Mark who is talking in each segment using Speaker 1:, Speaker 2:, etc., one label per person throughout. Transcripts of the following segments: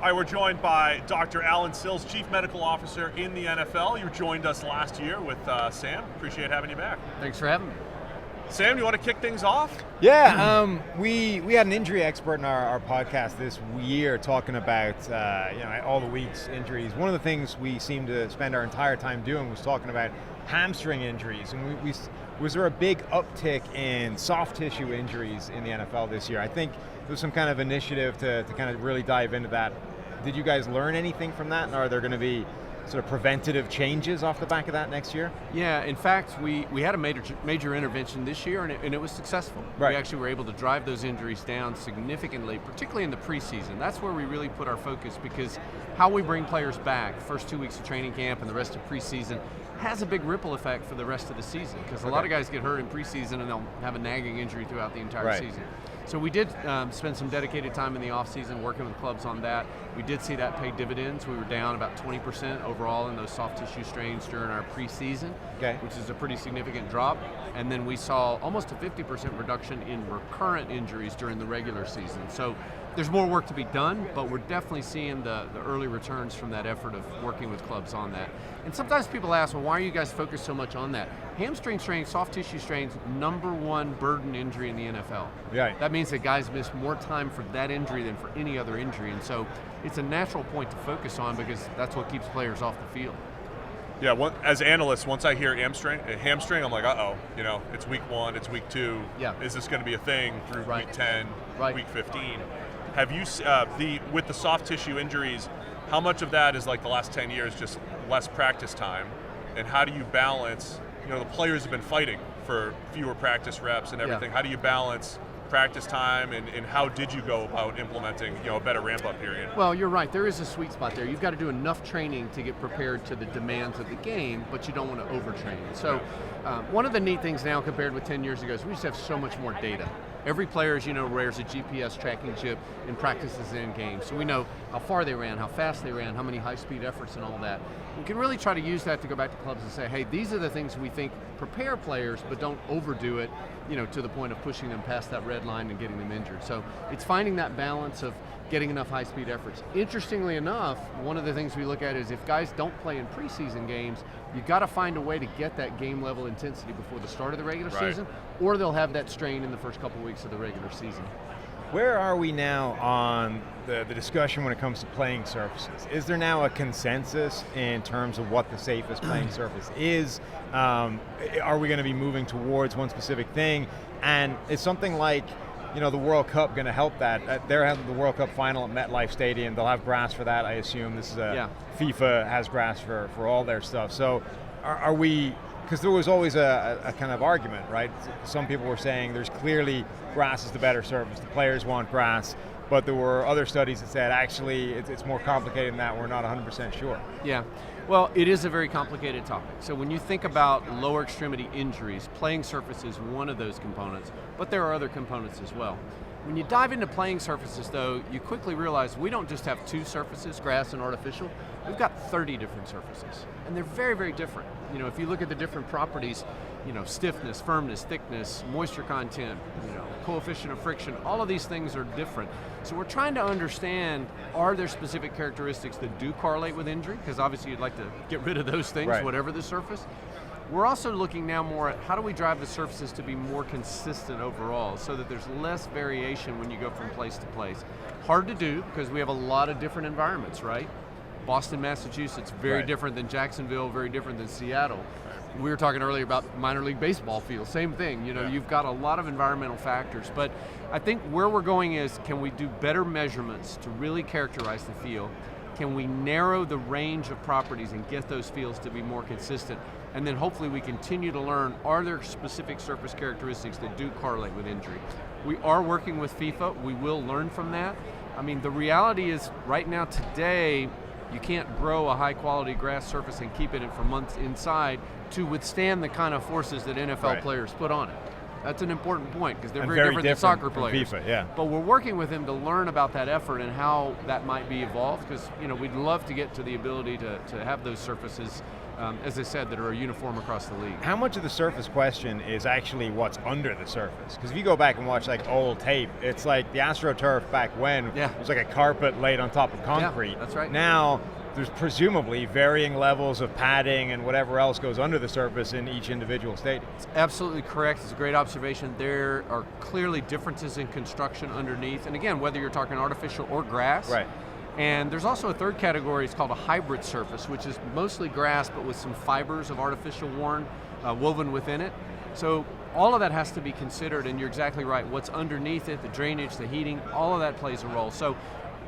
Speaker 1: All right, we're joined by Dr. Alan Sills, Chief Medical Officer in the NFL. You joined us last year with Sam. Appreciate having you back.
Speaker 2: Thanks for having me.
Speaker 1: Sam, you want to kick things off?
Speaker 3: Yeah, we had an injury expert in our podcast this year talking about all the week's injuries. One of the things we seemed to spend our entire time doing was talking about hamstring injuries, and was there a big uptick in soft tissue injuries in the NFL this year? I think there was some kind of initiative to kind of really dive into that. Did you guys learn anything from that, and are there going to be sort of preventative changes off the back of that next year?
Speaker 2: Yeah, in fact, we had a major intervention this year, and it was successful.
Speaker 3: Right.
Speaker 2: We actually were able to drive those injuries down significantly, particularly in the preseason. That's where we really put our focus, because how we bring players back, first 2 weeks of training camp and the rest of preseason, has a big ripple effect for the rest of the season, because a lot of guys get hurt in preseason and they'll have a nagging injury throughout the entire season. So we did spend some dedicated time in the offseason working with clubs on that. We did see that pay dividends. We were down about 20% overall in those soft tissue strains during our preseason, which is a pretty significant drop. And then we saw almost a 50% reduction in recurrent injuries during the regular season. So there's more work to be done, but we're definitely seeing the early returns from that effort of working with clubs on that. And sometimes people ask, well, why are you guys focused so much on that? Hamstring strains, soft tissue strains, #1 burden injury in the NFL.
Speaker 3: Right.
Speaker 2: That means that guys miss more time for that injury than for any other injury. And so it's a natural point to focus on, because that's what keeps players off the field.
Speaker 1: Yeah, as analysts, once I hear hamstring, I'm like, uh-oh, it's week 1, it's week 2.
Speaker 2: Yeah.
Speaker 1: Is this going to be a thing through week 10, week 15? Have you, with the soft tissue injuries, how much of that is like the last 10 years just less practice time? And how do you balance, the players have been fighting for fewer practice reps and everything. How do you balance practice time, and how did you go about implementing a better ramp-up period?
Speaker 2: Well, you're right. There is a sweet spot there. You've got to do enough training to get prepared to the demands of the game, but you don't want to overtrain. So one of the neat things now compared with 10 years ago is we just have so much more data. Every player, as you know, wears a GPS tracking chip in practices and in games. So we know how far they ran, how fast they ran, how many high-speed efforts and all that. We can really try to use that to go back to clubs and say, hey, these are the things we think prepare players, but don't overdo it, to the point of pushing them past that red line and getting them injured. So it's finding that balance of getting enough high-speed efforts. Interestingly enough, one of the things we look at is if guys don't play in preseason games, you've got to find a way to get that game-level intensity before the start of the regular season, or they'll have that strain in the first couple weeks of the regular season.
Speaker 3: Where are we now on the discussion when it comes to playing surfaces? Is there now a consensus in terms of what the safest playing surface is? Are we going to be moving towards one specific thing? And is something like the World Cup going to help that? They're having the World Cup final at MetLife Stadium. They'll have grass for that, I assume. This is FIFA has grass for all their stuff. So are we, because there was always a kind of argument, right? Some people were saying there's clearly grass is the better surface. The players want grass. But there were other studies that said actually it's more complicated than that. We're not 100% sure.
Speaker 2: Yeah. Well, it is a very complicated topic. So when you think about lower extremity injuries, playing surface is one of those components, but there are other components as well. When you dive into playing surfaces, though, you quickly realize we don't just have 2 surfaces, grass and artificial. We've got 30 different surfaces, and they're very, very different. If you look at the different properties, stiffness, firmness, thickness, moisture content, coefficient of friction, all of these things are different. So we're trying to understand, are there specific characteristics that do correlate with injury? Because obviously you'd like to get rid of those things, whatever the surface. We're also looking now more at how do we drive the surfaces to be more consistent overall so that there's less variation when you go from place to place. Hard to do because we have a lot of different environments, right? Boston, Massachusetts, very different than Jacksonville, very different than Seattle. We were talking earlier about minor league baseball fields, same thing. You've got a lot of environmental factors, but I think where we're going is, can we do better measurements to really characterize the field? Can we narrow the range of properties and get those fields to be more consistent? And then hopefully we continue to learn, are there specific surface characteristics that do correlate with injury? We are working with FIFA, we will learn from that. I mean, the reality is right now today, you can't grow a high quality grass surface and keep it in for months inside to withstand the kind of forces that NFL players put on it. That's an important point because they're
Speaker 3: And
Speaker 2: very different than soccer
Speaker 3: from
Speaker 2: players.
Speaker 3: FIFA, yeah.
Speaker 2: But we're working with them to learn about that effort and how that might be evolved because we'd love to get to the ability to have those surfaces, as I said, that are uniform across the league.
Speaker 3: How much of the surface question is actually what's under the surface? Because if you go back and watch like old tape, it's like the AstroTurf back when it was like a carpet laid on top of concrete.
Speaker 2: Yeah, that's right.
Speaker 3: Now, there's presumably varying levels of padding and whatever else goes under the surface in each individual stadium.
Speaker 2: It's absolutely correct. It's a great observation. There are clearly differences in construction underneath. And again, whether you're talking artificial or grass.
Speaker 3: Right.
Speaker 2: And there's also a third category, it's called a hybrid surface, which is mostly grass, but with some fibers of artificial woven within it. So all of that has to be considered, and you're exactly right. What's underneath it, the drainage, the heating, all of that plays a role. So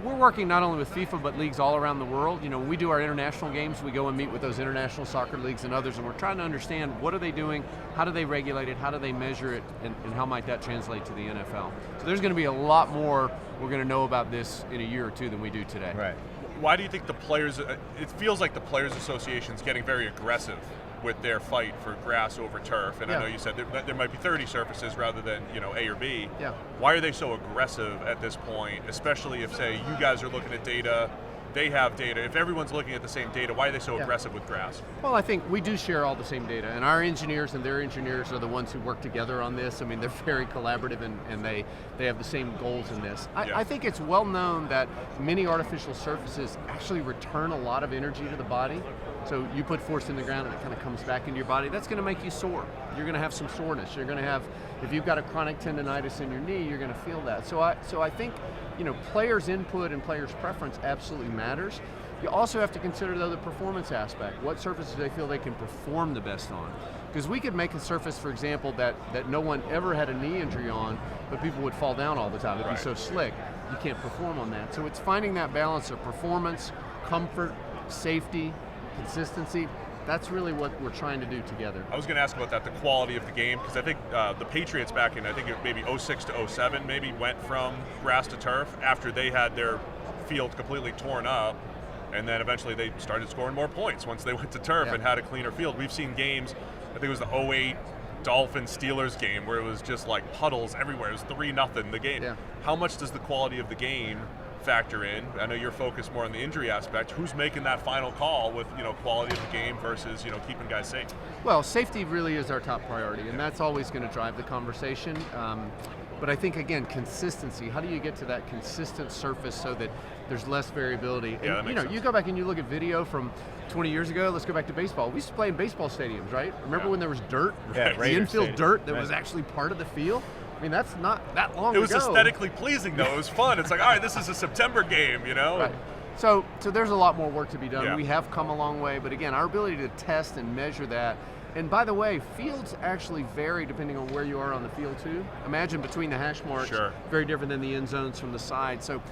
Speaker 2: we're working not only with FIFA, but leagues all around the world. When we do our international games, we go and meet with those international soccer leagues and others, and we're trying to understand what are they doing, how do they regulate it, how do they measure it, and how might that translate to the NFL. So there's going to be a lot more we're going to know about this in a year or two than we do today.
Speaker 3: Right.
Speaker 1: Why do you think the players, it feels like the Players Association is getting very aggressive with their fight for grass over turf, and I know you said there might be 30 surfaces rather than A or B.
Speaker 2: Yeah.
Speaker 1: Why are they so aggressive at this point, especially if, say, you guys are looking at data, they have data. If everyone's looking at the same data, why are they so aggressive with grass?
Speaker 2: Well, I think we do share all the same data, and our engineers and their engineers are the ones who work together on this. I mean, they're very collaborative, and they have the same goals in this. I think it's well known that many artificial surfaces actually return a lot of energy to the body. So you put force in the ground and it kind of comes back into your body. That's going to make you sore. You're going to have some soreness. You're going to have, if you've got a chronic tendonitis in your knee, you're going to feel that. So I think, players' input and players' preference absolutely matters. You also have to consider, though, the performance aspect. What surfaces do they feel they can perform the best on? Because we could make a surface, for example, that no one ever had a knee injury on, but people would fall down all the time. It'd be so slick. You can't perform on that. So it's finding that balance of performance, comfort, safety, consistency. That's really what we're trying to do together.
Speaker 1: I was going to ask about that, the quality of the game, because I think the Patriots back in, I think it maybe 06 to 07 maybe went from grass to turf after they had their field completely torn up, and then eventually they started scoring more points once they went to turf and had a cleaner field. We've seen games, I think it was the 08 Dolphins-Steelers game where it was just like puddles everywhere. It was 3-0 the game. Yeah. How much does the quality of the game factor in? I know you're focused more on the injury aspect. Who's making that final call with quality of the game versus keeping guys safe?
Speaker 2: Well, safety really is our top priority, and that's always going to drive the conversation. But I think, again, consistency. How do you get to that consistent surface so that there's less variability?
Speaker 1: Yeah,
Speaker 2: and,
Speaker 1: that makes sense.
Speaker 2: You go back and you look at video from 20 years ago. Let's go back to baseball. We used to play in baseball stadiums, right? Remember when there was dirt?
Speaker 3: Yeah,
Speaker 2: the infield dirt that was actually part of the field? I mean, that's not that long ago.
Speaker 1: It was aesthetically pleasing, though. It was fun. It's like, all right, this is a September game,
Speaker 2: Right. So there's a lot more work to be done.
Speaker 1: Yeah.
Speaker 2: We have come a long way, but again, our ability to test and measure that. And by the way, fields actually vary depending on where you are on the field too. Imagine between the hash marks, very different than the end zones from the side. So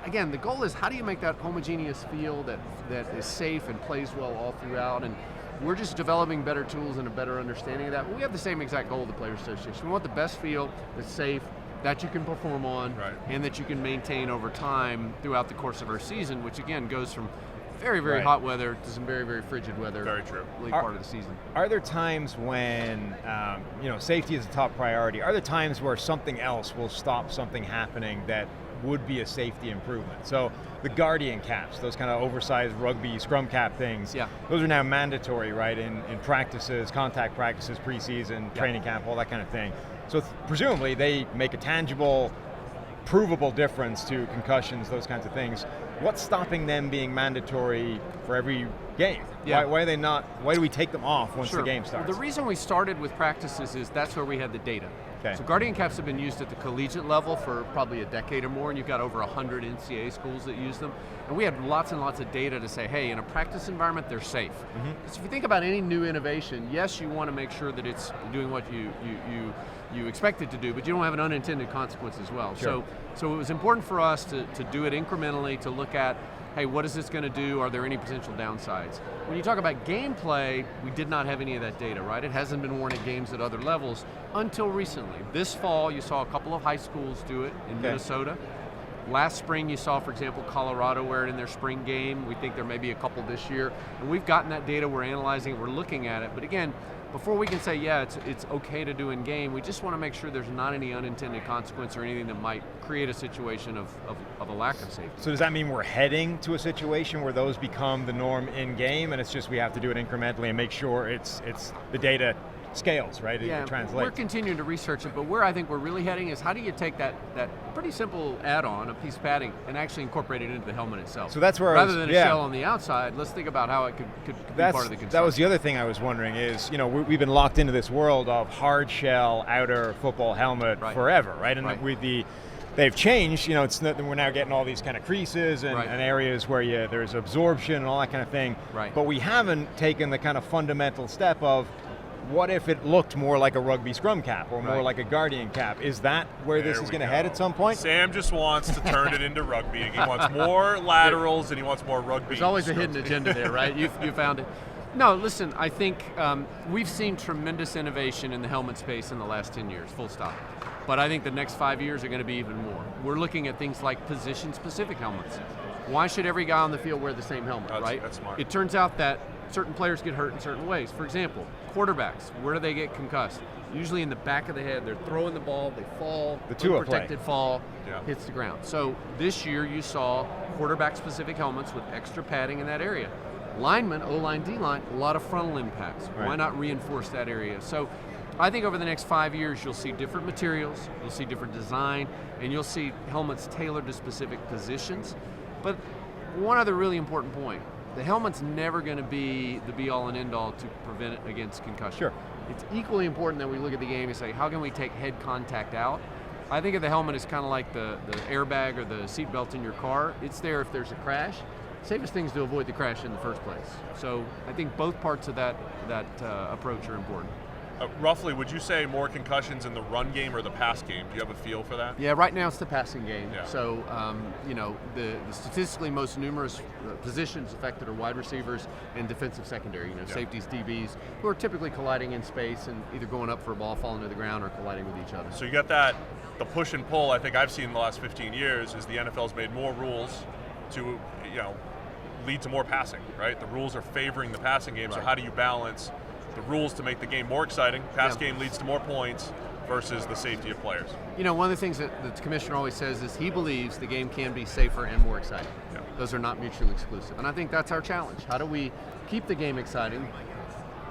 Speaker 2: again, the goal is how do you make that homogeneous field that is safe and plays well all throughout? And we're just developing better tools and a better understanding of that. But we have the same exact goal of the Players Association. We want the best field that's safe, that you can perform on, and that you can maintain over time throughout the course of our season, which again goes from very, very hot weather to some very, very frigid weather.
Speaker 1: Very true.
Speaker 2: Late part of the season.
Speaker 3: Are there times when safety is a top priority? Are there times where something else will stop something happening that would be a safety improvement? So the Guardian caps, those kind of oversized rugby scrum cap things, those are now mandatory, right, in practices, contact practices, preseason, training camp, all that kind of thing. So presumably they make a tangible, provable difference to concussions, those kinds of things. What's stopping them being mandatory for every game? Why are they not? Why do we take them off once the game starts?
Speaker 2: Well, the reason we started with practices is that's where we had the data.
Speaker 3: Okay.
Speaker 2: So Guardian caps have been used at the collegiate level for probably a decade or more, and you've got over 100 NCAA schools that use them. And we had lots and lots of data to say, hey, in a practice environment, they're safe. So if you think about any new innovation, yes, you want to make sure that it's doing what you expect it to do, but you don't have an unintended consequence as well.
Speaker 3: Sure.
Speaker 2: So it was important for us to do it incrementally, to look at, hey, what is this going to do? Are there any potential downsides? When you talk about gameplay, we did not have any of that data, right? It hasn't been worn at games at other levels until recently. This fall, you saw a couple of high schools do it in Minnesota. Last spring, you saw, for example, Colorado wear it in their spring game. We think there may be a couple this year. And we've gotten that data, we're analyzing it, we're looking at it. But again, before we can say, yeah, it's okay to do in game, we just want to make sure there's not any unintended consequence or anything that might create a situation of a lack of safety.
Speaker 3: So does that mean we're heading to a situation where those become the norm in game, and it's just we have to do it incrementally and make sure it's the data scales, right?
Speaker 2: Yeah,
Speaker 3: it translates.
Speaker 2: we're continuing to research it, but where I think we're really heading is how do you take that pretty simple add-on, a piece of padding, and actually incorporate it into the helmet itself?
Speaker 3: So that's where
Speaker 2: rather than a shell on the outside, let's think about how it could be part of the construction.
Speaker 3: That was the other thing I was wondering is, we've been locked into this world of hard shell outer football helmet forever, right? And they've changed, we're now getting all these kind of creases and areas where there's absorption and all that kind of thing.
Speaker 2: Right.
Speaker 3: But we haven't taken the kind of fundamental step of what if it looked more like a rugby scrum cap or more like a guardian cap? Is that where this is going to head at some point?
Speaker 1: Sam just wants to turn it into rugby. He wants more laterals and he wants more rugby.
Speaker 2: There's always a hidden agenda there, right? You found it. No, listen, I think we've seen tremendous innovation in the helmet space in the last 10 years, full stop. But I think the next 5 years are going to be even more. We're looking at things like position-specific helmets. Why should every guy on the field wear the same helmet, right?
Speaker 1: That's smart.
Speaker 2: It turns out that certain players get hurt in certain ways. For example, quarterbacks, where do they get concussed? Usually in the back of the head. They're throwing the ball, they fall,
Speaker 3: the
Speaker 2: unprotected fall, hits the ground. So this year you saw quarterback-specific helmets with extra padding in that area. Linemen, O-line, D-line, a lot of frontal impacts. Why not reinforce that area? So I think over the next 5 years, you'll see different materials, you'll see different design, and you'll see helmets tailored to specific positions. But one other really important point, the helmet's never going to be the be-all and end-all to prevent it against concussion.
Speaker 3: Sure.
Speaker 2: It's equally important that we look at the game and say, how can we take head contact out? I think of the helmet as kind of like the airbag or the seatbelt in your car. It's there if there's a crash. Safest thing is to avoid the crash in the first place. So I think both parts of that approach are important.
Speaker 1: Roughly, would you say more concussions in the run game or the pass game? Do you have a feel for that?
Speaker 2: Yeah, right now it's the passing game.
Speaker 1: Yeah.
Speaker 2: So, the statistically most numerous positions affected are wide receivers and defensive secondary, safeties, DBs, who are typically colliding in space and either going up for a ball, falling to the ground, or colliding with each other.
Speaker 1: So you got that, the push and pull I think I've seen in the last 15 years is the NFL's made more rules to, lead to more passing, right? The rules are favoring the passing game, so how do you balance the rules to make the game more exciting? Pass game leads to more points versus the safety of players.
Speaker 2: One of the things that the commissioner always says is he believes the game can be safer and more exciting.
Speaker 1: Yeah.
Speaker 2: Those are not mutually exclusive. And I think that's our challenge. How do we keep the game exciting,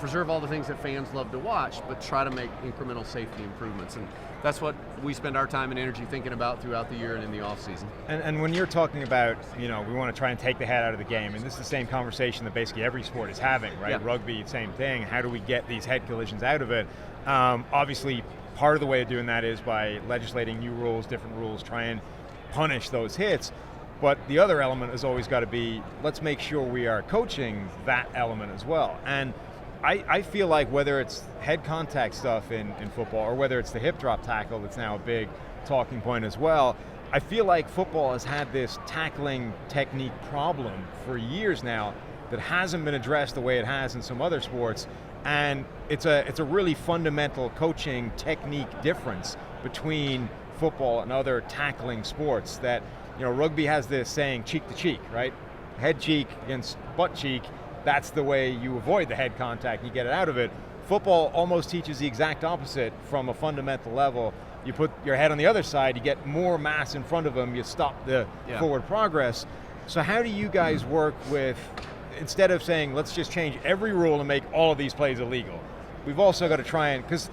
Speaker 2: preserve all the things that fans love to watch, but try to make incremental safety improvements? And that's what we spend our time and energy thinking about throughout the year and in the off season.
Speaker 3: And when you're talking about, we want to try and take the head out of the game, and this is the same conversation that basically every sport is having, right?
Speaker 2: Yeah.
Speaker 3: Rugby, same thing. How do we get these head collisions out of it? Obviously, part of the way of doing that is by legislating new rules, different rules, try and punish those hits. But the other element has always got to be, let's make sure we are coaching that element as well. And I feel like whether it's head contact stuff in football or whether it's the hip drop tackle that's now a big talking point as well, I feel like football has had this tackling technique problem for years now that hasn't been addressed the way it has in some other sports. And it's a really fundamental coaching technique difference between football and other tackling sports that, rugby has this saying cheek to cheek, right? Head cheek against butt cheek. That's the way you avoid the head contact, you get it out of it. Football almost teaches the exact opposite from a fundamental level. You put your head on the other side, you get more mass in front of them, you stop the forward progress. So how do you guys work with, instead of saying, let's just change every rule and make all of these plays illegal, we've also got to try and, because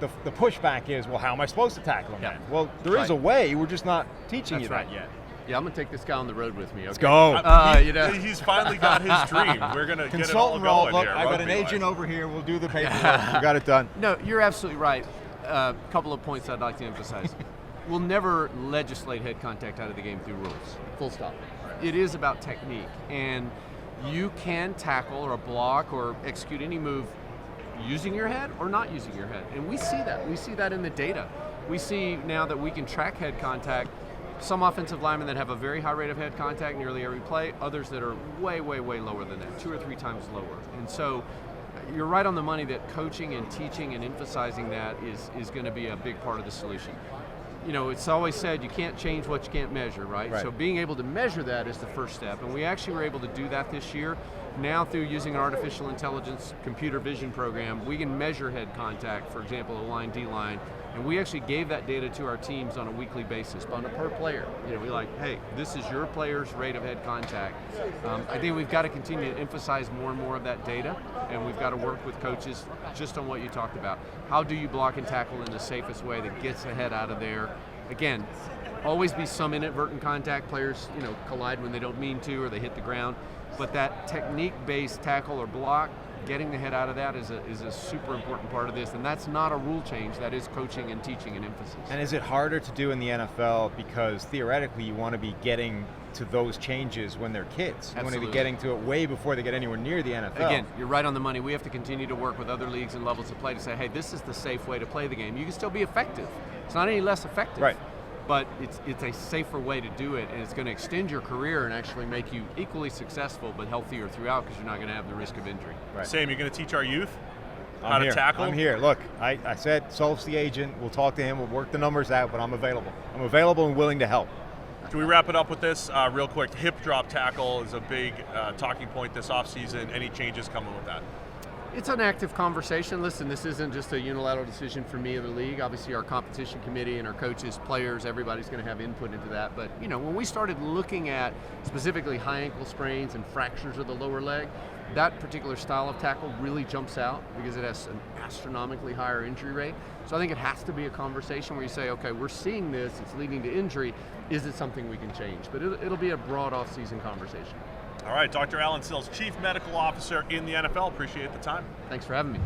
Speaker 3: the pushback is, well, how am I supposed to tackle him then? Well, there is a way, we're just not teaching you that yet.
Speaker 2: Yeah, I'm going to take this guy on the road with me. Okay?
Speaker 3: Let's go.
Speaker 1: He's finally got his dream. We're going to get it all going here.
Speaker 3: I've got an agent over here. We'll do the paperwork. We got it done.
Speaker 2: No, you're absolutely right. A couple of points I'd like to emphasize. We'll never legislate head contact out of the game through rules. Full stop. It is about technique. And you can tackle or block or execute any move using your head or not using your head. And we see that. We see that in the data. We see now that we can track head contact. Some offensive linemen that have a very high rate of head contact nearly every play, others that are way, way, way lower than that, 2 or 3 times lower. And so you're right on the money that coaching and teaching and emphasizing that is going to be a big part of the solution. it's always said you can't change what you can't measure, right?
Speaker 3: Right.
Speaker 2: So being able to measure that is the first step, and we actually were able to do that this year. Now through using an artificial intelligence computer vision program, we can measure head contact, for example, O-line, D-line, and we actually gave that data to our teams on a weekly basis, on a per player. We like, hey, this is your player's rate of head contact. I think we've got to continue to emphasize more and more of that data, and we've got to work with coaches just on what you talked about. How do you block and tackle in the safest way that gets the head out of there? Again, always be some inadvertent contact. Players, collide when they don't mean to, or they hit the ground. But that technique-based tackle or block, getting the head out of that is a super important part of this, and that's not a rule change, that is coaching and teaching and emphasis.
Speaker 3: And is it harder to do in the NFL because theoretically you want to be getting to those changes when they're kids? You want to be getting to it way before they get anywhere near the NFL.
Speaker 2: Again, you're right on the money. We have to continue to work with other leagues and levels of play to say, hey, this is the safe way to play the game. You can still be effective. It's not any less effective.
Speaker 3: Right.
Speaker 2: But it's a safer way to do it, and it's going to extend your career and actually make you equally successful but healthier throughout, because you're not going to have the risk of injury.
Speaker 3: Right.
Speaker 1: Sam, you're going to teach our youth how
Speaker 3: I'm
Speaker 1: to
Speaker 3: here.
Speaker 1: tackle?
Speaker 3: I'm here. Look, I said Sills the agent. We'll talk to him. We'll work the numbers out, but I'm available. I'm available and willing to help.
Speaker 1: Can we wrap it up with this real quick? Hip drop tackle is a big talking point this offseason. Any changes coming with that?
Speaker 2: It's an active conversation. Listen, this isn't just a unilateral decision for me or the league. Obviously, our competition committee and our coaches, players, everybody's going to have input into that. But, when we started looking at specifically high ankle sprains and fractures of the lower leg, that particular style of tackle really jumps out because it has an astronomically higher injury rate. So I think it has to be a conversation where you say, okay, we're seeing this, it's leading to injury. Is it something we can change? But it'll be a broad off-season conversation.
Speaker 1: All right, Dr. Alan Sills, Chief Medical Officer in the NFL. Appreciate the time.
Speaker 2: Thanks for having me.